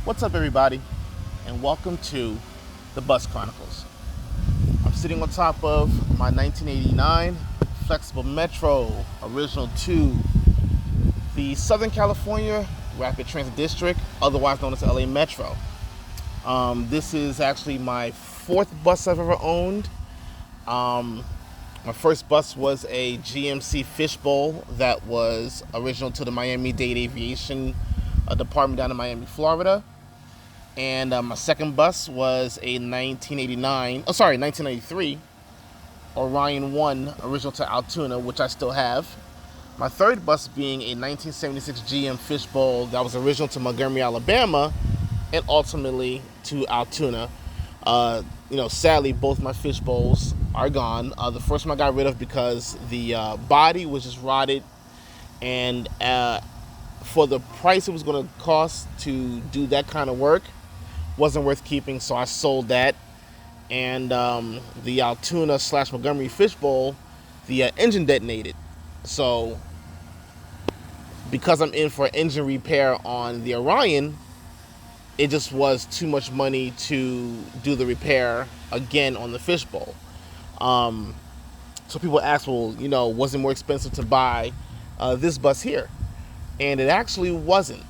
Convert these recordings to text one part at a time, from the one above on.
What's up, everybody, and welcome to the Bus Chronicles. I'm sitting on top of my 1989 Flxible Metro, original to the Southern California Rapid Transit District, otherwise known as LA Metro. This is actually my fourth bus I've ever owned. My first bus was a GMC Fishbowl that was original to the Miami-Dade Aviation Department down in Miami, Florida. And my second bus was a 1993 Orion 1, original to Altoona, which I still have. My third bus being a 1976 GM Fishbowl that was original to Montgomery, Alabama, and ultimately to Altoona. Sadly, both my Fishbowls are gone. The first one I got rid of because the body was just rotted, and for the price it was going to cost to do that kind of work, wasn't worth keeping, so I sold that. And the Altoona / Montgomery Fishbowl, the engine detonated. So because I'm in for engine repair on the Orion, it just was too much money to do the repair again on the Fishbowl. So people ask, well, was it more expensive to buy this bus here? And it actually wasn't.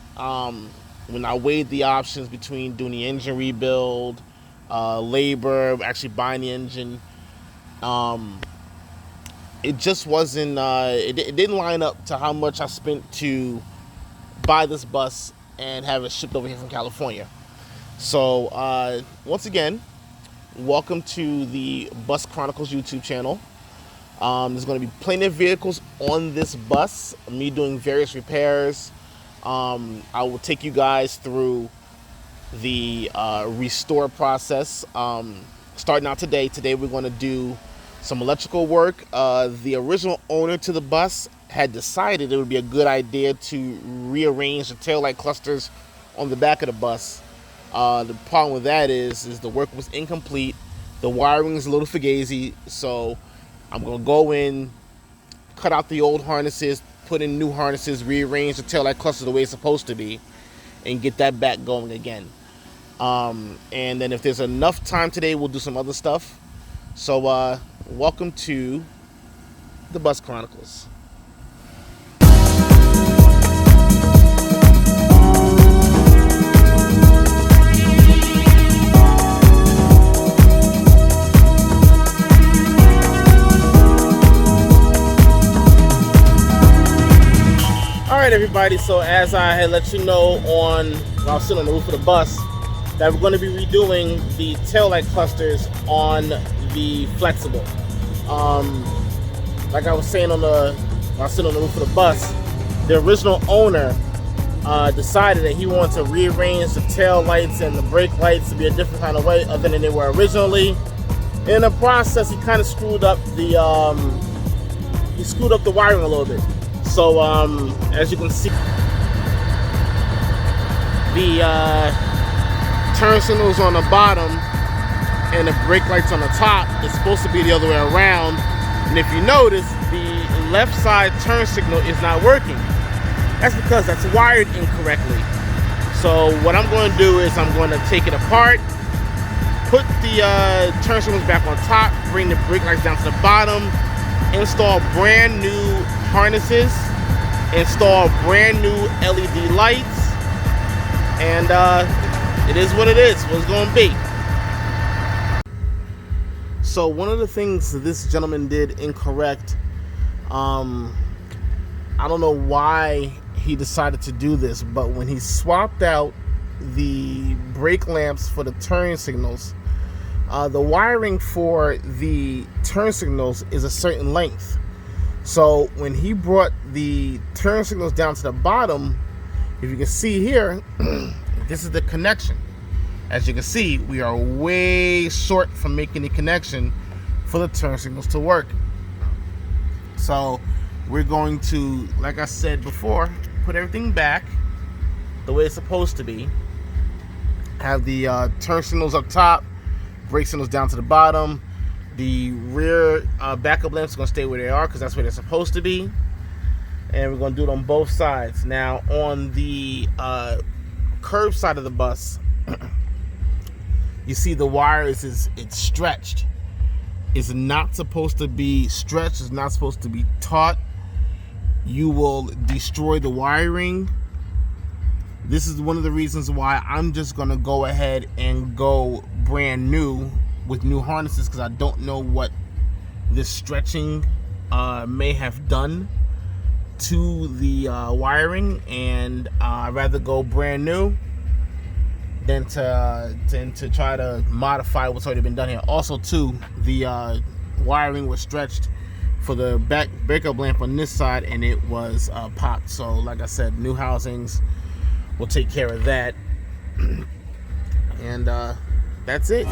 When I weighed the options between doing the engine rebuild, labor, actually buying the engine, it just wasn't, it didn't line up to how much I spent to buy this bus and have it shipped over here from California. So once again, welcome to the Bus Chronicles YouTube channel. There's going to be plenty of vehicles on this bus, me doing various repairs. I will take you guys through the restore process. Starting out today we're going to do some electrical work. The original owner to the bus had decided it would be a good idea to rearrange the taillight clusters on the back of the bus. The problem with that is the work was incomplete. The wiring is a little fugazi, so I'm going to go in, cut out the old harnesses, put in new harnesses, rearrange the taillight cluster the way it's supposed to be, and get that back going again. And then if there's enough time today, we'll do some other stuff. So welcome to the Bus Chronicles. Alright, everybody, so as I had let you know while I was sitting on the roof of the bus, that we're going to be redoing the taillight clusters on the Flxible. Like I was saying while I was sitting on the roof of the bus, the original owner decided that he wanted to rearrange the tail lights and the brake lights to be a different kind of way other than they were originally. In the process, he kind of screwed up the wiring a little bit. So as you can see, the turn signals on the bottom and the brake lights on the top is supposed to be the other way around. And if you notice, the left side turn signal is not working. That's because that's wired incorrectly. So what I'm going to do is I'm going to take it apart, put the turn signals back on top, bring the brake lights down to the bottom, install brand new harnesses, install brand new LED lights, and it is what it is, what it's going to be. So one of the things this gentleman did incorrect, I don't know why he decided to do this, but when he swapped out the brake lamps for the turn signals, the wiring for the turn signals is a certain length. So when he brought the turn signals down to the bottom, if you can see here, this is the connection. As you can see, we are way short from making the connection for the turn signals to work. So we're going to, like I said before, put everything back the way it's supposed to be. Have the turn signals up top, brake signals down to the bottom. The rear backup lamps are going to stay where they are because that's where they're supposed to be. And we're going to do it on both sides. Now on the curb side of the bus, you see the wire it's stretched. It's not supposed to be stretched. It's not supposed to be taut. You will destroy the wiring. This is one of the reasons why I'm just gonna go ahead and go brand new with new harnesses, because I don't know what this stretching may have done to the wiring, and I'd rather go brand new than to try to modify what's already been done here. Also too, the wiring was stretched for the back backup lamp on this side, and it was popped. So like I said, new housings will take care of that. And that's it.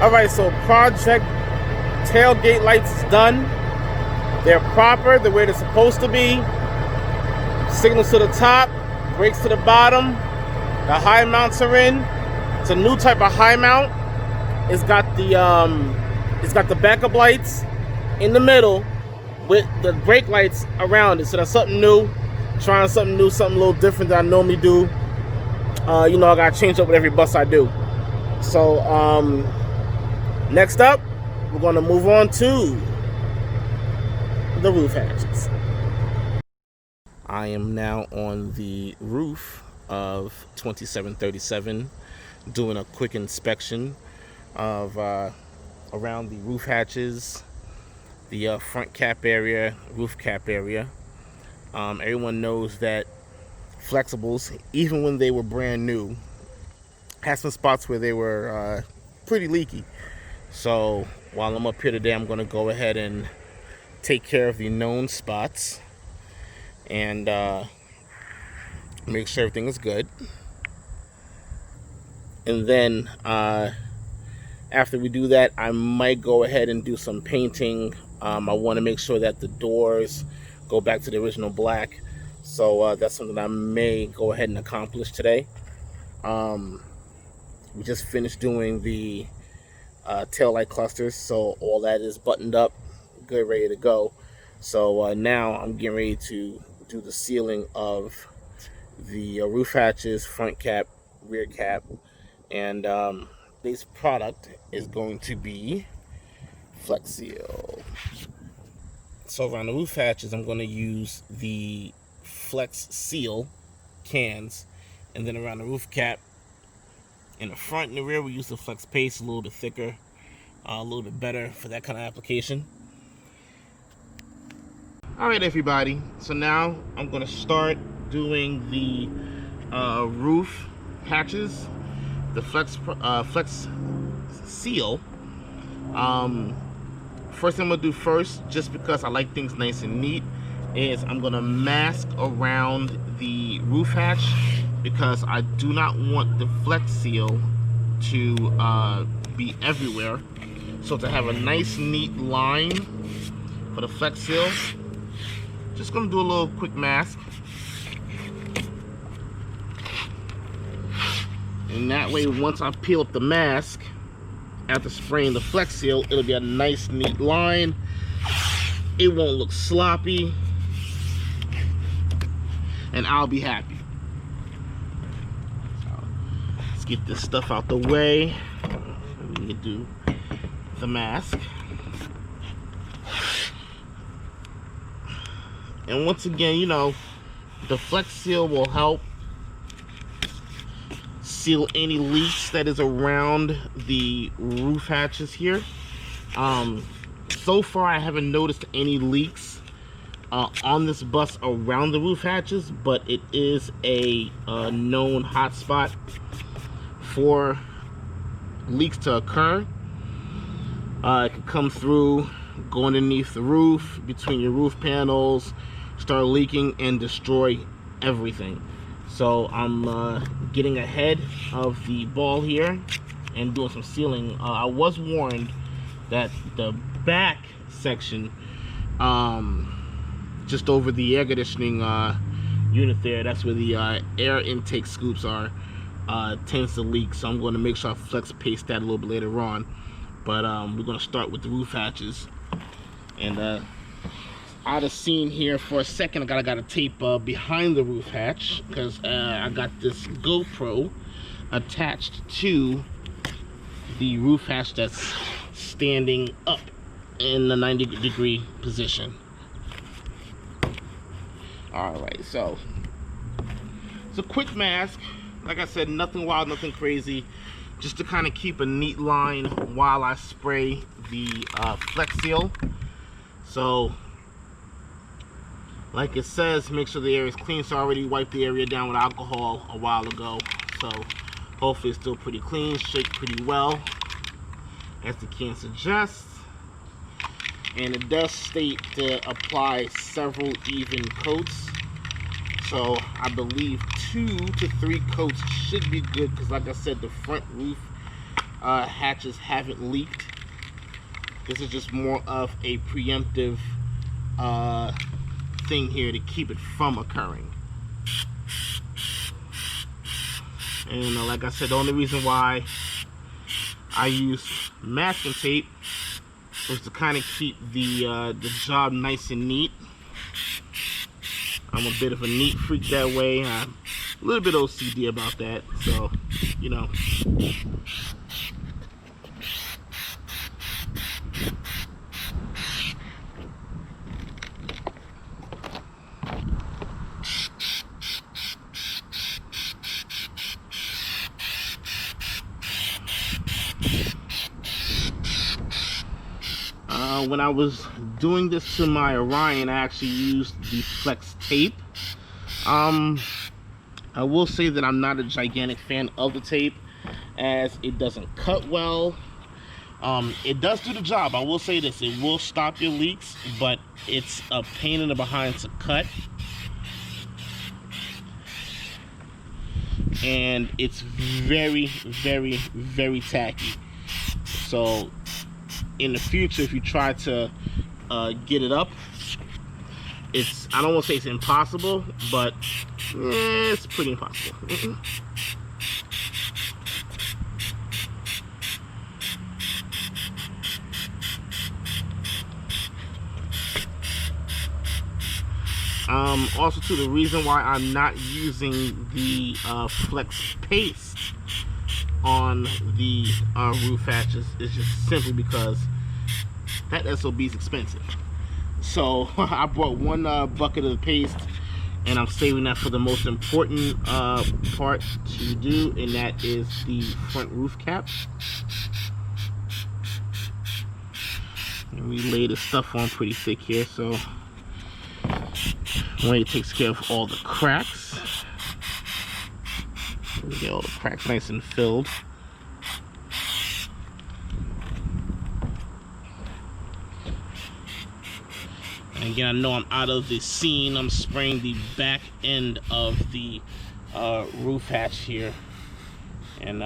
Alright, so project tailgate lights is done. They're proper, the way they're supposed to be. Signals to the top, brakes to the bottom. The high mounts are in. It's a new type of high mount. It's got the backup lights in the middle with the brake lights around it. So that's something new. Trying something new, something a little different than I normally do. You know, I gotta change up with every bus I do. So next up, we're gonna move on to the roof hatches. I am now on the roof of 2737, doing a quick inspection of around the roof hatches, the front cap area, roof cap area. Everyone knows that Flxibles, even when they were brand new, had some spots where they were pretty leaky. So while I'm up here today, I'm going to go ahead and take care of the known spots and make sure everything is good. And then after we do that, I might go ahead and do some painting. I want to make sure that the doors go back to the original black. So that's something I may go ahead and accomplish today. We just finished doing the tail light clusters, so all that is buttoned up, good, ready to go. So now I'm getting ready to do the sealing of the roof hatches, front cap, rear cap, and this product is going to be Flxible. So around the roof hatches, I'm going to use the Flxible cans, and then around the roof cap in the front and the rear, we use the Flex Paste, a little bit thicker, a little bit better for that kind of application. All right, everybody. So now I'm going to start doing the roof hatches, the Flex Seal. First thing I'm gonna do first, just because I like things nice and neat, is I'm gonna mask around the roof hatch, because I do not want the Flex Seal to be everywhere. So to have a nice neat line for the Flex Seal, just gonna do a little quick mask. And that way, once I peel up the mask, after spraying the Flex Seal, it'll be a nice neat line. It won't look sloppy, and I'll be happy. So, let's get this stuff out the way. We can do the mask. And once again, you know, the Flex Seal will help seal any leaks that is around the roof hatches here. So far I haven't noticed any leaks on this bus around the roof hatches, but it is a known hotspot for leaks to occur. It could come through, go underneath the roof, between your roof panels, start leaking and destroy everything. So I'm getting ahead of the ball here and doing some sealing. I was warned that the back section, just over the air conditioning unit there, that's where the air intake scoops are, tends to leak. So I'm going to make sure I Flex Paste that a little bit later on. But we're going to start with the roof hatches. And out of scene here for a second, I got a tape behind the roof hatch, because I got this GoPro attached to the roof hatch that's standing up in the 90-degree position. Alright, so it's a quick mask. Like I said, nothing wild, nothing crazy, just to kind of keep a neat line while I spray the Flex Seal. So like it says, make sure the area is clean. So I already wiped the area down with alcohol a while ago. So hopefully it's still pretty clean, shake pretty well, as the can suggests. And it does state to apply several even coats. So I believe 2 to 3 coats should be good, because like I said, the front roof hatches haven't leaked. This is just more of a preemptive thing here to keep it from occurring. And like I said, the only reason why I use masking tape is to kind of keep the job nice and neat. I'm a bit of a neat freak that way. I'm a little bit OCD about that, so you know. When I was doing this to my Orion, I actually used the Flex tape. I will say that I'm not a gigantic fan of the tape, as it doesn't cut well. It does do the job. I will say this: it will stop your leaks, but it's a pain in the behind to cut, and it's very, very, very tacky. So in the future, if you try to get it up, I don't want to say it's impossible, but it's pretty impossible. Also too, the reason why I'm not using the Flex Paste on the roof hatches is just simply because that SOB is expensive. So I brought one bucket of the paste, and I'm saving that for the most important part to do, and that is the front roof cap. And we lay the stuff on pretty thick here, so it takes care of all the cracks. We get all the cracks nice and filled. And again, I know I'm out of the scene. I'm spraying the back end of the roof hatch here, and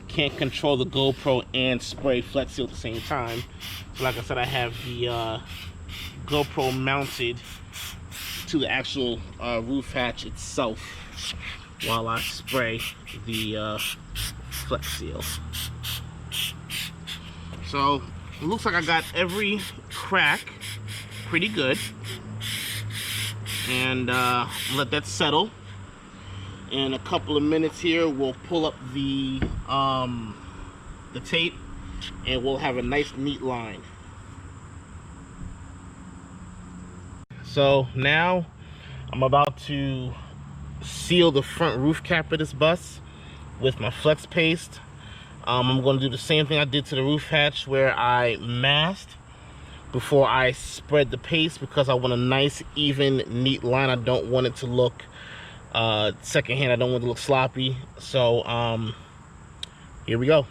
can't control the GoPro and spray Flxible at the same time. So like I said, I have the GoPro mounted to the actual roof hatch itself while I spray the Flxible. So it looks like I got every crack pretty good, and let that settle. In a couple of minutes here, we'll pull up the tape, and we'll have a nice neat line. So now I'm about to seal the front roof cap of this bus with my Flex paste. I'm going to do the same thing I did to the roof hatch, where I masked before I spread the paste, because I want a nice, even, neat line. I don't want it to look secondhand. I don't want it to look sloppy. So here we go.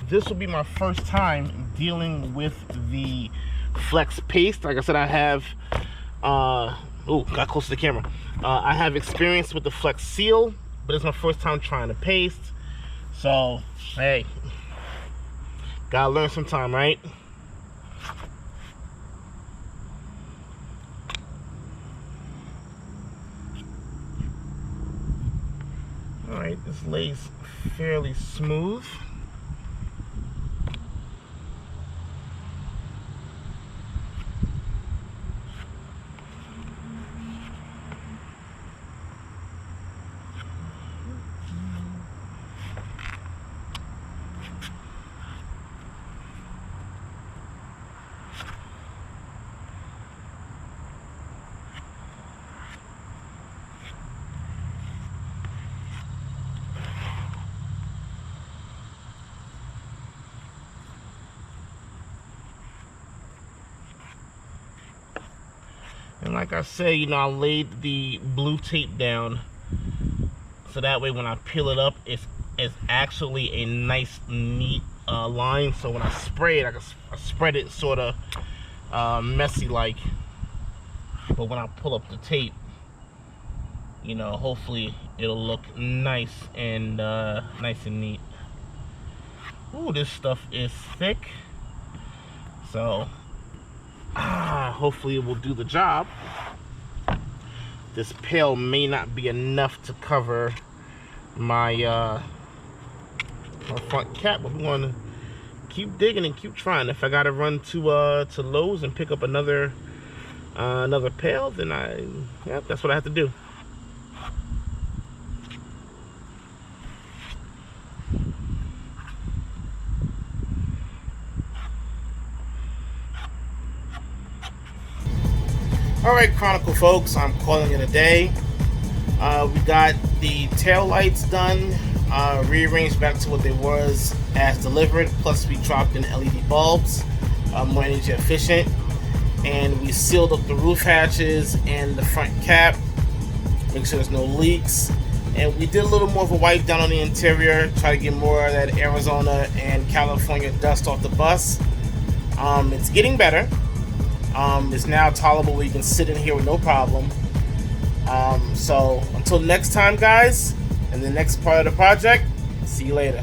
This will be my first time dealing with the Flex paste. Like I said, I have, got close to the camera. I have experience with the Flxible, but it's my first time trying to paste. So, hey, gotta learn sometime, right? All right, this lays fairly smooth. And like I say, you know, I laid the blue tape down so that way when I peel it up, it's actually a nice, neat line. So when I spray it, I spread it sort of messy like, but when I pull up the tape, you know, hopefully it'll look nice and neat. Ooh, this stuff is thick. So hopefully it will do the job. This pail may not be enough to cover my my front cap, but we want to keep digging and keep trying. If I gotta run to Lowe's and pick up another pail, then that's what I have to do. Alright, Chronicle folks, I'm calling it a day. We got the tail lights done, rearranged back to what they was as delivered, plus we dropped in LED bulbs, more energy efficient, and we sealed up the roof hatches and the front cap, make sure there's no leaks, and we did a little more of a wipe down on the interior, try to get more of that Arizona and California dust off the bus. It's getting better. It's now tolerable where you can sit in here with no problem. So until next time, guys, and the next part of the project, see you later.